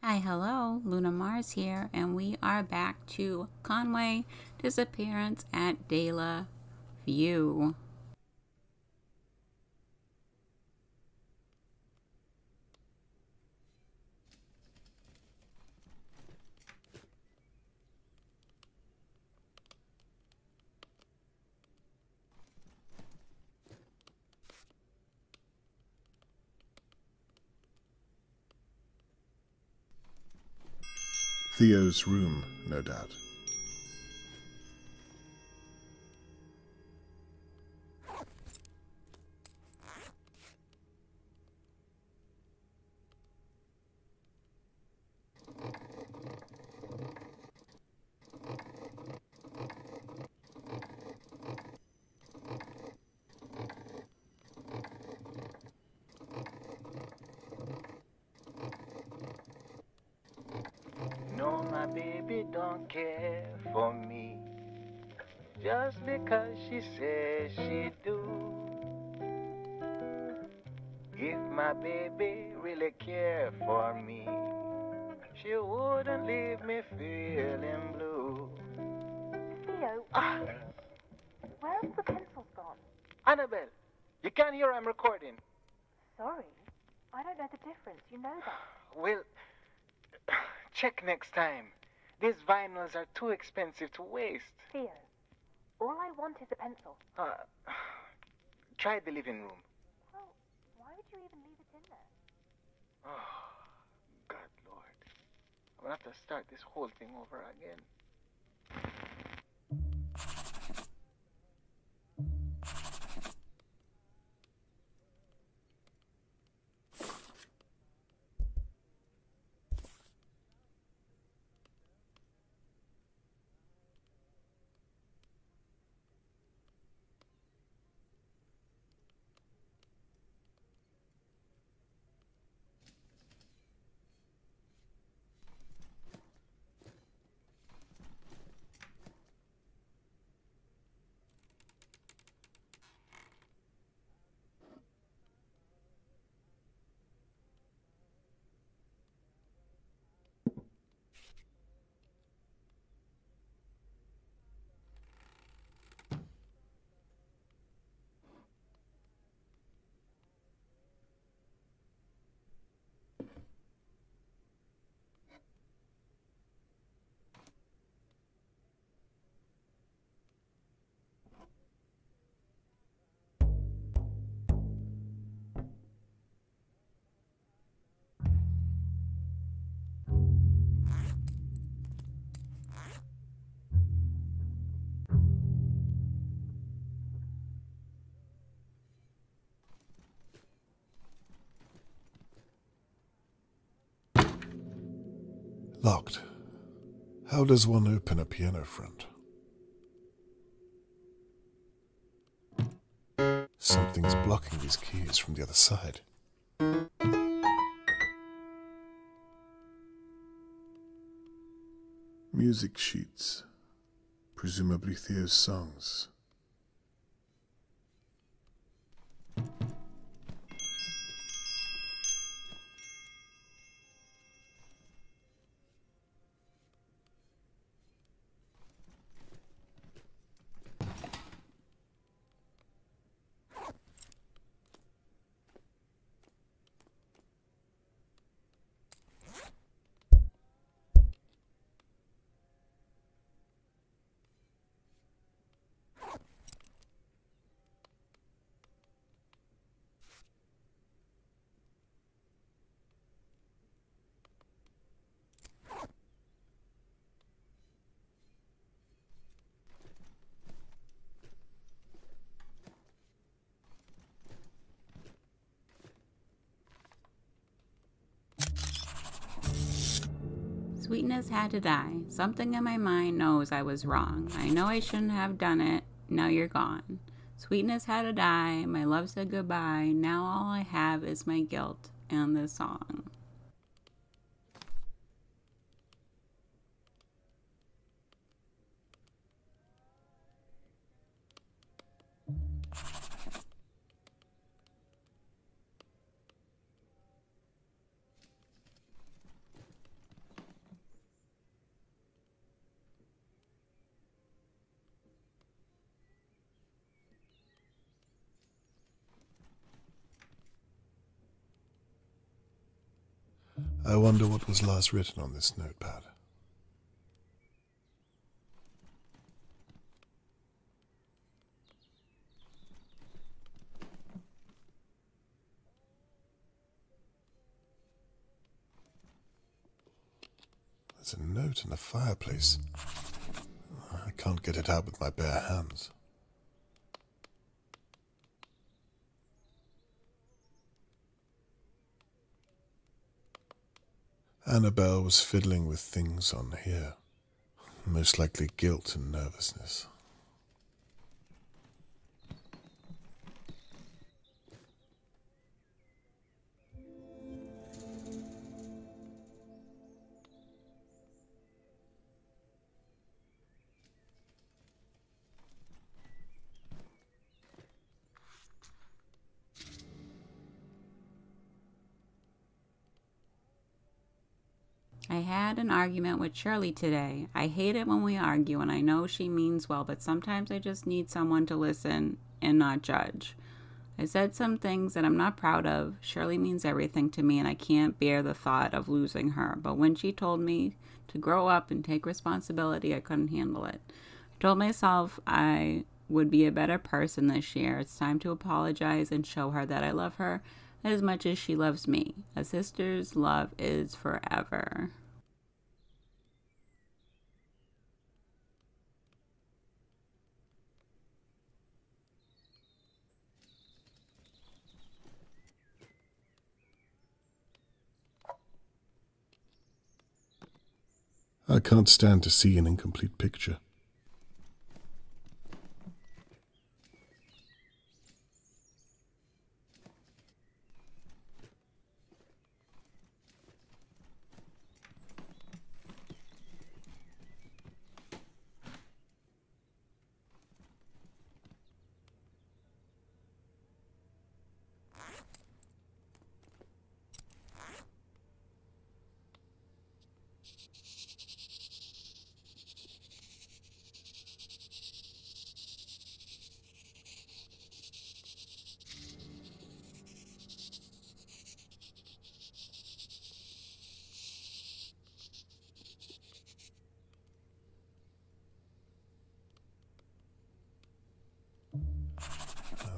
Hi, hello, Luna Mars here, and we are back to Conway, Disappearance at Dahlia View. Theo's room, no doubt. No, my baby don't care for me just because she says she do. If my baby really cared for me, she wouldn't leave me feeling blue. Theo, where's the pencils gone? Annabelle, you can't hear I'm recording. Sorry, I don't know the difference. You know that. Well, check next time. These vinyls are too expensive to waste. Theo, all I want is a pencil. Try the living room. Well, why would you even leave it in there? Oh, God, Lord. I'm going to have to start this whole thing over again. Locked. How does one open a piano front? Something's blocking these keys from the other side. Music sheets. Presumably Theo's songs. Sweetness had to die. Something in my mind knows I was wrong. I know I shouldn't have done it. Now you're gone. Sweetness had to die. My love said goodbye. Now all I have is my guilt and this song. I wonder what was last written on this notepad. There's a note in the fireplace. I can't get it out with my bare hands. Annabelle was fiddling with things on here. Most likely guilt and nervousness. I had an argument with Shirley today. I hate it when we argue, and I know she means well, but sometimes I just need someone to listen and not judge. I said some things that I'm not proud of. Shirley means everything to me, and I can't bear the thought of losing her. But when she told me to grow up and take responsibility, I couldn't handle it. I told myself I would be a better person this year. It's time to apologize and show her that I love her as much as she loves me. A sister's love is forever. I can't stand to see an incomplete picture.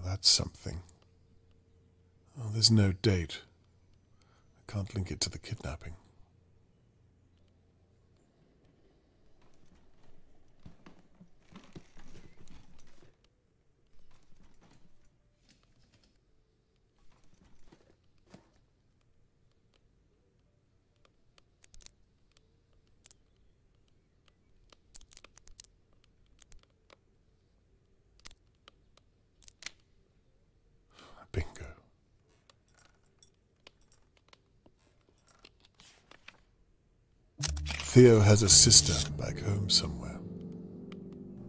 That's something. Oh, there's no date. I can't link it to the kidnapping. Bingo. Theo has a sister back home somewhere.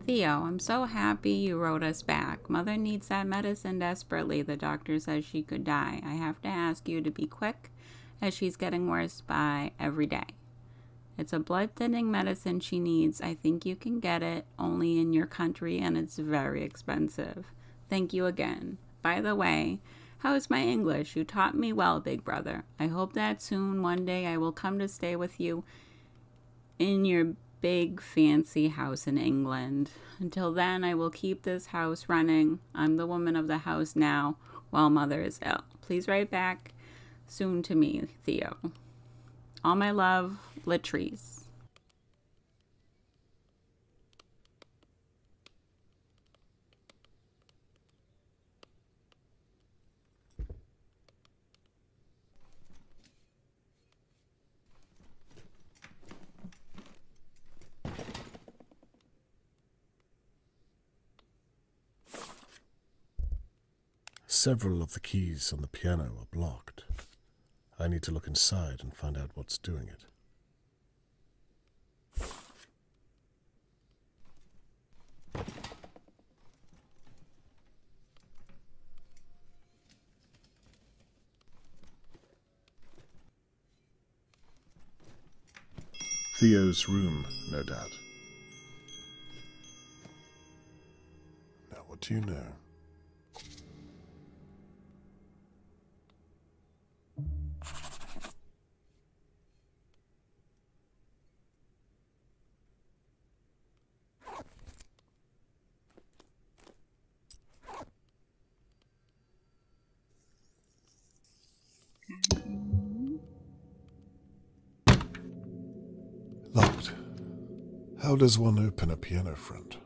Theo, I'm so happy you wrote us back. Mother needs that medicine desperately. The doctor says she could die. I have to ask you to be quick as she's getting worse by every day. It's a blood-thinning medicine she needs. I think you can get it only in your country, and it's very expensive. Thank you again. By the way, how's my English? You taught me well, big brother. I hope that soon, one day, I will come to stay with you in your big fancy house in England. Until then, I will keep this house running. I'm the woman of the house now while Mother is ill. Please write back soon to me, Theo. All my love, Latrice. Several of the keys on the piano are blocked. I need to look inside and find out what's doing it. Theo's room, no doubt. Now, what do you know? How does one open a piano front?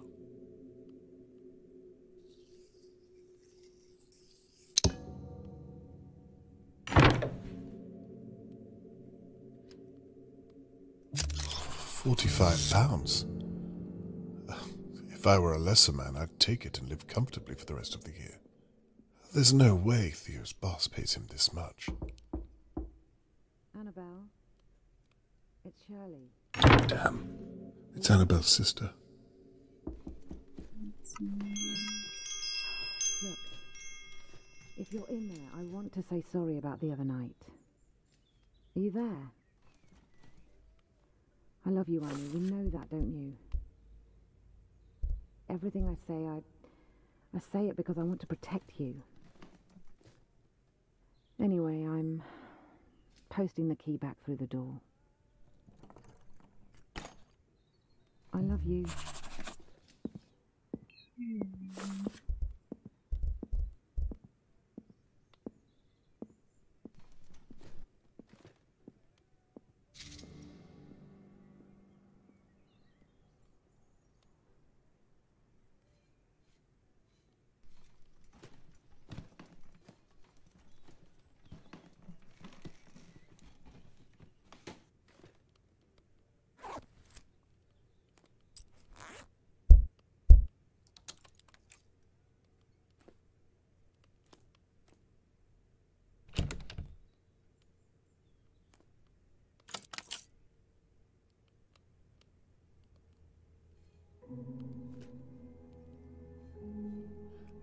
£45. If I were a lesser man, I'd take it and live comfortably for the rest of the year. There's no way Theo's boss pays him this much. Annabelle, it's Shirley. Damn. It's Annabelle's sister. Look, if you're in there, I want to say sorry about the other night. Are you there? I love you, Annie. You know that, don't you? Everything I say, I say it because I want to protect you. Anyway, I'm posting the key back through the door. I love you.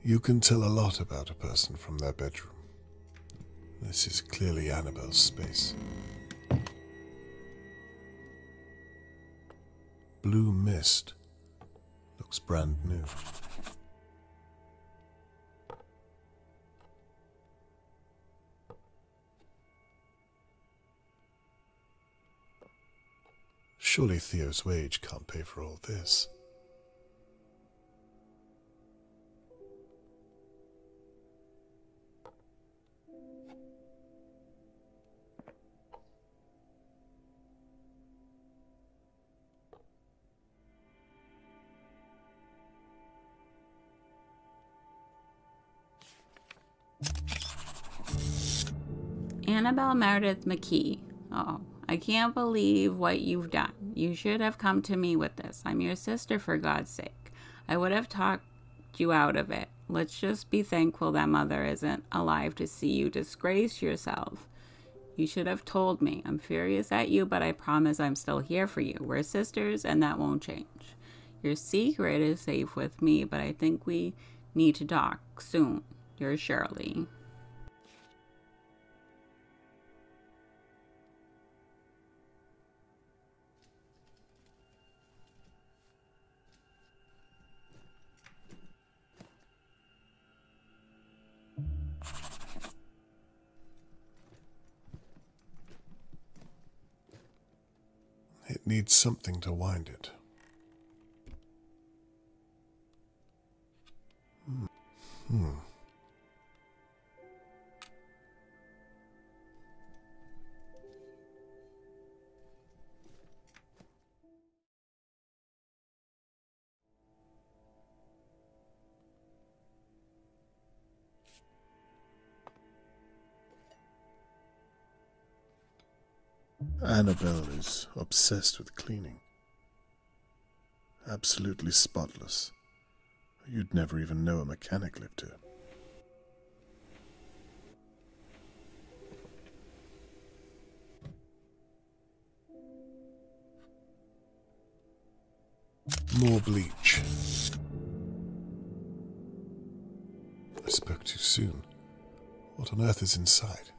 You can tell a lot about a person from their bedroom. This is clearly Annabelle's space. Blue mist. Looks brand new. Surely Theo's wage can't pay for all this. Annabelle Meredith McKee. Oh, I can't believe what you've done. You should have come to me with this. I'm your sister, for God's sake. I would have talked you out of it. Let's just be thankful that Mother isn't alive to see you disgrace yourself. You should have told me. I'm furious at you, but I promise I'm still here for you. We're sisters, and that won't change. Your secret is safe with me, but I think we need to talk soon. Yours, Shirley. It needs something to wind it. Annabelle is obsessed with cleaning. Absolutely spotless. You'd never even know a mechanic lived here. More bleach. I spoke too soon. What on earth is inside?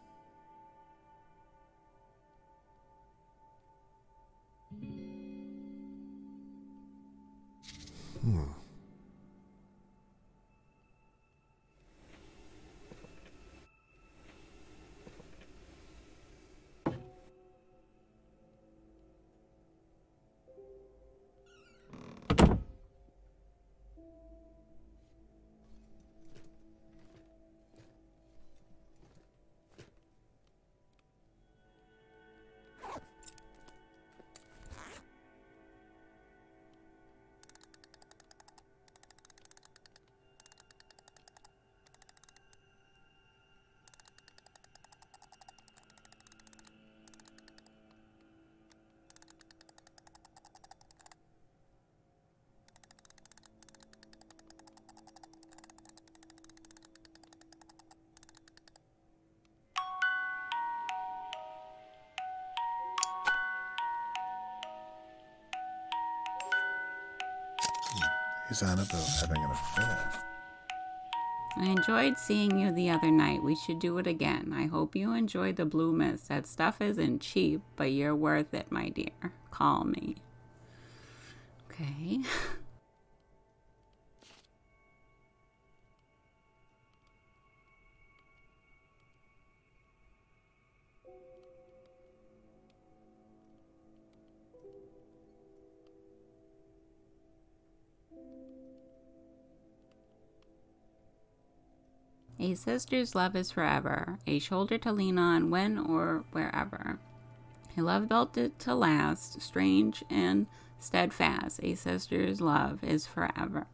Is Annabelle having an affair? I enjoyed seeing you the other night. We should do it again. I hope you enjoyed the blue mist. That stuff isn't cheap, but you're worth it, my dear. Call me. Okay. A sister's love is forever, a shoulder to lean on when or wherever. A love built to last, strange and steadfast. A sister's love is forever.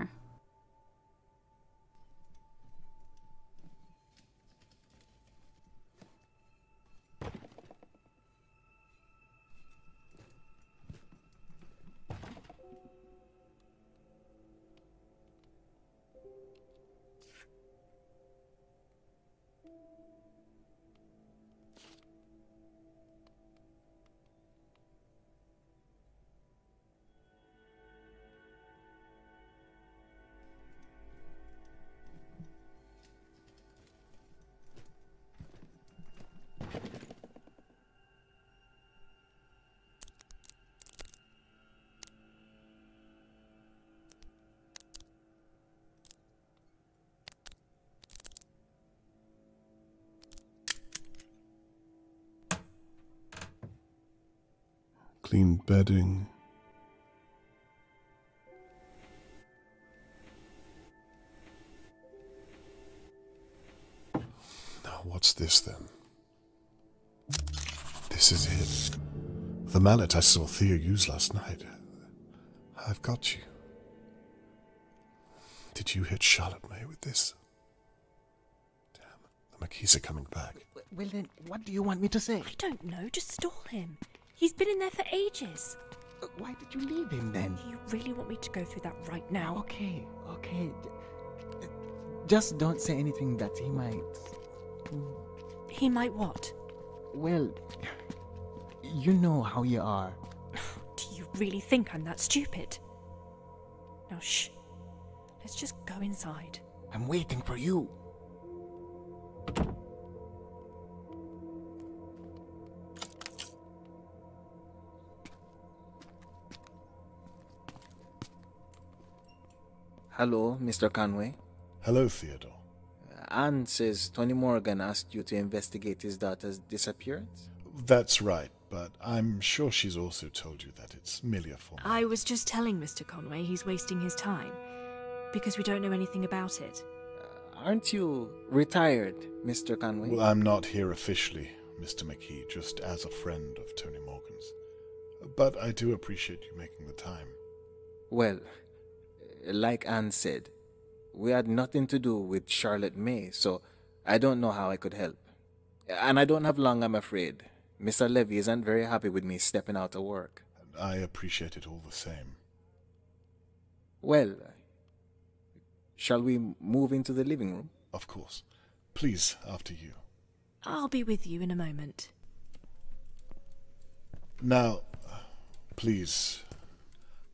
Clean bedding. Now, what's this then? This is it. The mallet I saw Thea use last night. I've got you. Did you hit Charlotte May with this? Damn, the McKees are coming back. Well then, what do you want me to say? I don't know, just stall him. He's been in there for ages. Why did you leave him then? Do you really want me to go through that right now? Okay. Just don't say anything that he might... He might what? Well, you know how you are. Do you really think I'm that stupid? Now shh. Let's just go inside. I'm waiting for you. Hello, Mr. Conway. Hello, Theodore. Anne says Tony Morgan asked you to investigate his daughter's disappearance? That's right, but I'm sure she's also told you that it's merely a formality. I was just telling Mr. Conway he's wasting his time, because we don't know anything about it. Aren't you retired, Mr. Conway? Well, I'm not here officially, Mr. McKee, just as a friend of Tony Morgan's. But I do appreciate you making the time. Well, like Anne said, we had nothing to do with Charlotte May, so I don't know how I could help. And I don't have long, I'm afraid. Mr. Levy isn't very happy with me stepping out of work. I appreciate it all the same. Well, shall we move into the living room? Of course. Please, after you. I'll be with you in a moment. Now, please,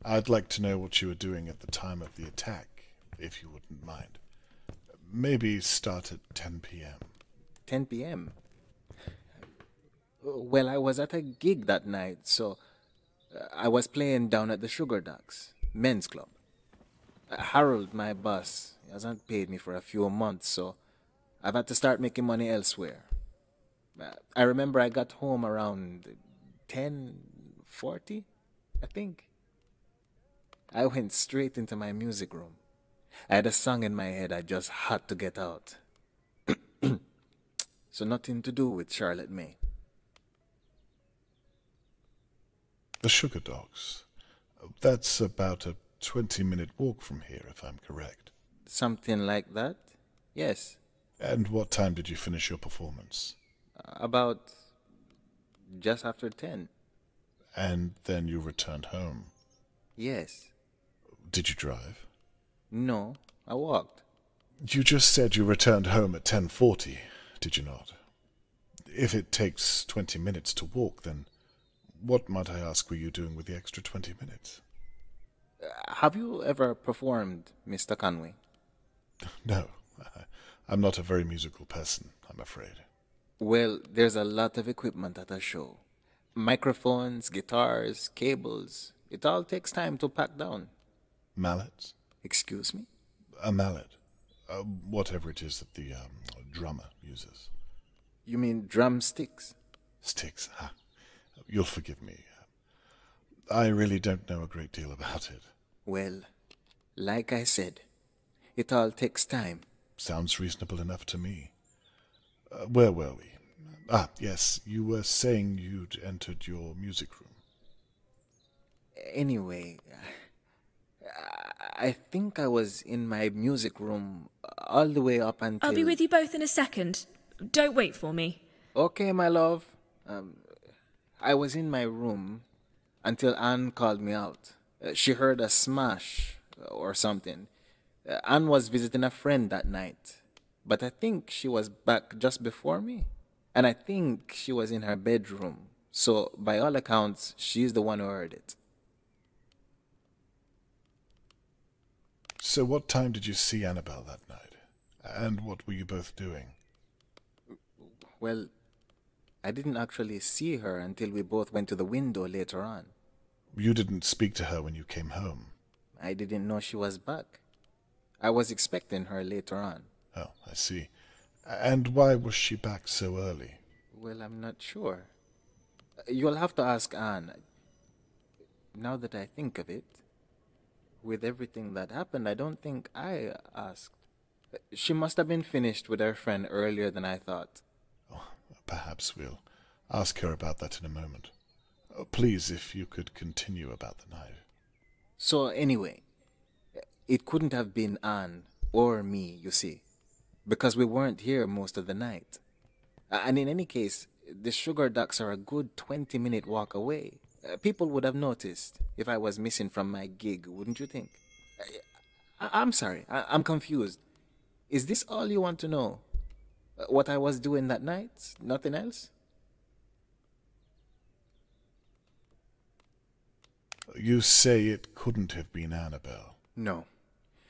I'd like to know what you were doing at the time of the attack, if you wouldn't mind. Maybe start at 10 p.m. 10 p.m.? Well, I was at a gig that night, so I was playing down at the Sugar Ducks men's club. Harold, my boss, hasn't paid me for a few months, so I've had to start making money elsewhere. I remember I got home around 10:40, I think. I went straight into my music room. I had a song in my head I just had to get out. So nothing to do with Charlotte May. The Sugar Dogs. That's about a 20-minute walk from here, if I'm correct. Something like that? Yes. And what time did you finish your performance? About just after 10. And then you returned home? Yes. Did you drive? No, I walked. You just said you returned home at 10:40, did you not? If it takes 20 minutes to walk, then what, might I ask, were you doing with the extra 20 minutes? Have you ever performed, Mr. Conway? No, I'm not a very musical person, I'm afraid. Well, there's a lot of equipment at a show. Microphones, guitars, cables. It all takes time to pack down. Mallets? Excuse me? A mallet. Whatever it is that the drummer uses. You mean drumsticks? Sticks, huh? You'll forgive me. I really don't know a great deal about it. Well, like I said, it all takes time. Sounds reasonable enough to me. Where were we? Ah, yes, you were saying you'd entered your music room. Anyway, I think I was in my music room all the way up until... I'll be with you both in a second. Don't wait for me. Okay, my love. I was in my room until Anne called me out. She heard a smash or something. Anne was visiting a friend that night, but I think she was back just before me. And I think she was in her bedroom. So, by all accounts, she's the one who heard it. So what time did you see Annabelle that night? And what were you both doing? Well, I didn't actually see her until we both went to the window later on. You didn't speak to her when you came home? I didn't know she was back. I was expecting her later on. Oh, I see. And why was she back so early? Well, I'm not sure. You'll have to ask Anne. Now that I think of it, with everything that happened, I don't think I asked. She must have been finished with her friend earlier than I thought. Oh, perhaps we'll ask her about that in a moment. Please, if you could continue about the night. So anyway, it couldn't have been Anne or me, you see, because we weren't here most of the night. And in any case, the Sugar Ducks are a good 20-minute walk away. People would have noticed if I was missing from my gig, wouldn't you think? I'm sorry, I'm confused. Is this all you want to know? What I was doing that night? Nothing else? You say it couldn't have been Annabelle? No.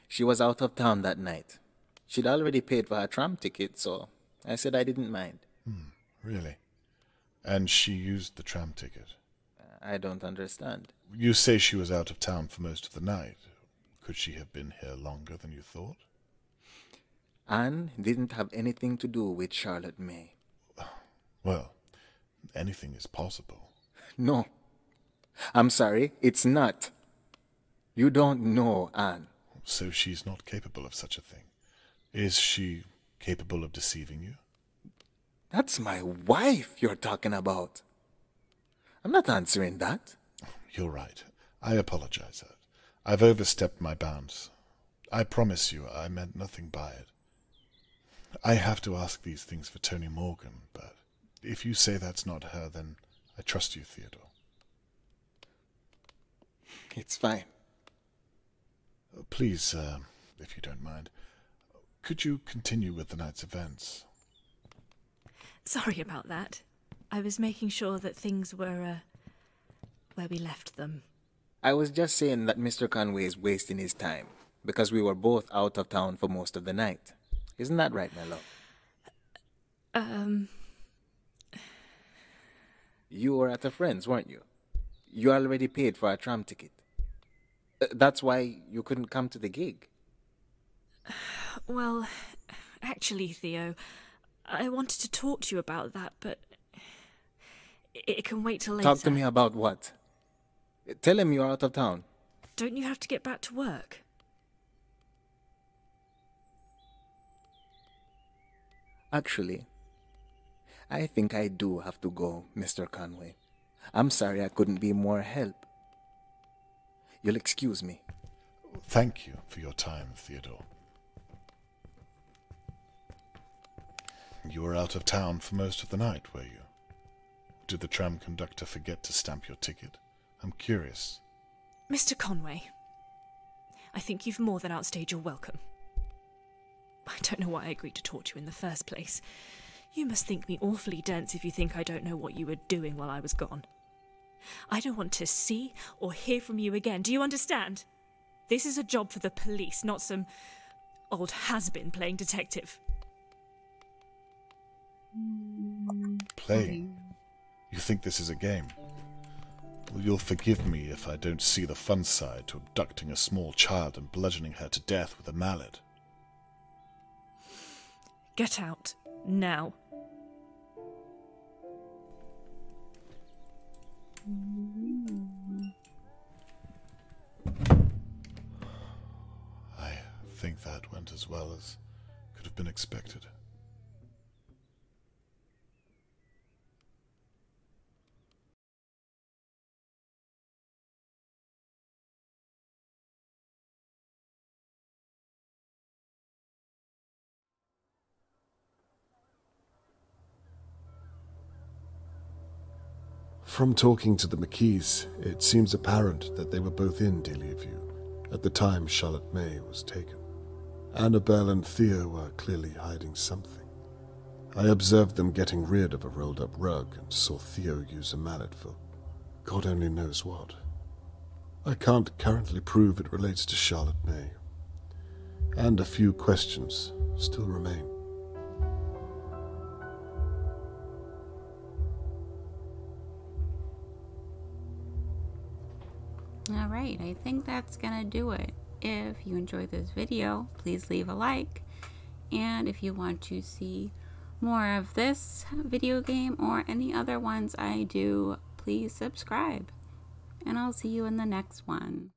She was out of town that night. She'd already paid for her tram ticket, so I said I didn't mind. Really? And she used the tram ticket? I don't understand. You say she was out of town for most of the night. Could she have been here longer than you thought? Anne didn't have anything to do with Charlotte May. Well, anything is possible. No. I'm sorry, it's not. You don't know Anne. So she's not capable of such a thing. Is she capable of deceiving you? That's my wife you're talking about. I'm not answering that. You're right. I apologize. I've overstepped my bounds. I promise you I meant nothing by it. I have to ask these things for Tony Morgan, but if you say that's not her, then I trust you, Theodore. It's fine. Please, if you don't mind, could you continue with the night's events? Sorry about that. I was making sure that things were, where we left them. I was just saying that Mr. Conway is wasting his time, because we were both out of town for most of the night. Isn't that right, my love? You were at a friend's, weren't you? You already paid for a tram ticket. That's why you couldn't come to the gig. Well, actually, Theo, I wanted to talk to you about that, but it can wait till later. Talk to me about what? Tell him you're out of town. Don't you have to get back to work? Actually, I think I do have to go, Mr. Conway. I'm sorry I couldn't be more help. You'll excuse me. Thank you for your time, Theodore. You were out of town for most of the night, were you? Did the tram conductor forget to stamp your ticket? I'm curious. Mr. Conway, I think you've more than outstayed your welcome. I don't know why I agreed to talk to you in the first place. You must think me awfully dense if you think I don't know what you were doing while I was gone. I don't want to see or hear from you again. Do you understand? This is a job for the police, not some old has-been playing detective. Playing? You think this is a game? Well, you'll forgive me if I don't see the fun side to abducting a small child and bludgeoning her to death with a mallet. Get out. Now. I think that went as well as could have been expected. From talking to the McKees, it seems apparent that they were both in Dahlia View at the time Charlotte May was taken. Annabelle and Theo were clearly hiding something. I observed them getting rid of a rolled-up rug and saw Theo use a mallet for God only knows what. I can't currently prove it relates to Charlotte May, and a few questions still remain. Alright, I think that's gonna do it. If you enjoyed this video, please leave a like. And if you want to see more of this video game or any other ones I do, please subscribe. And I'll see you in the next one.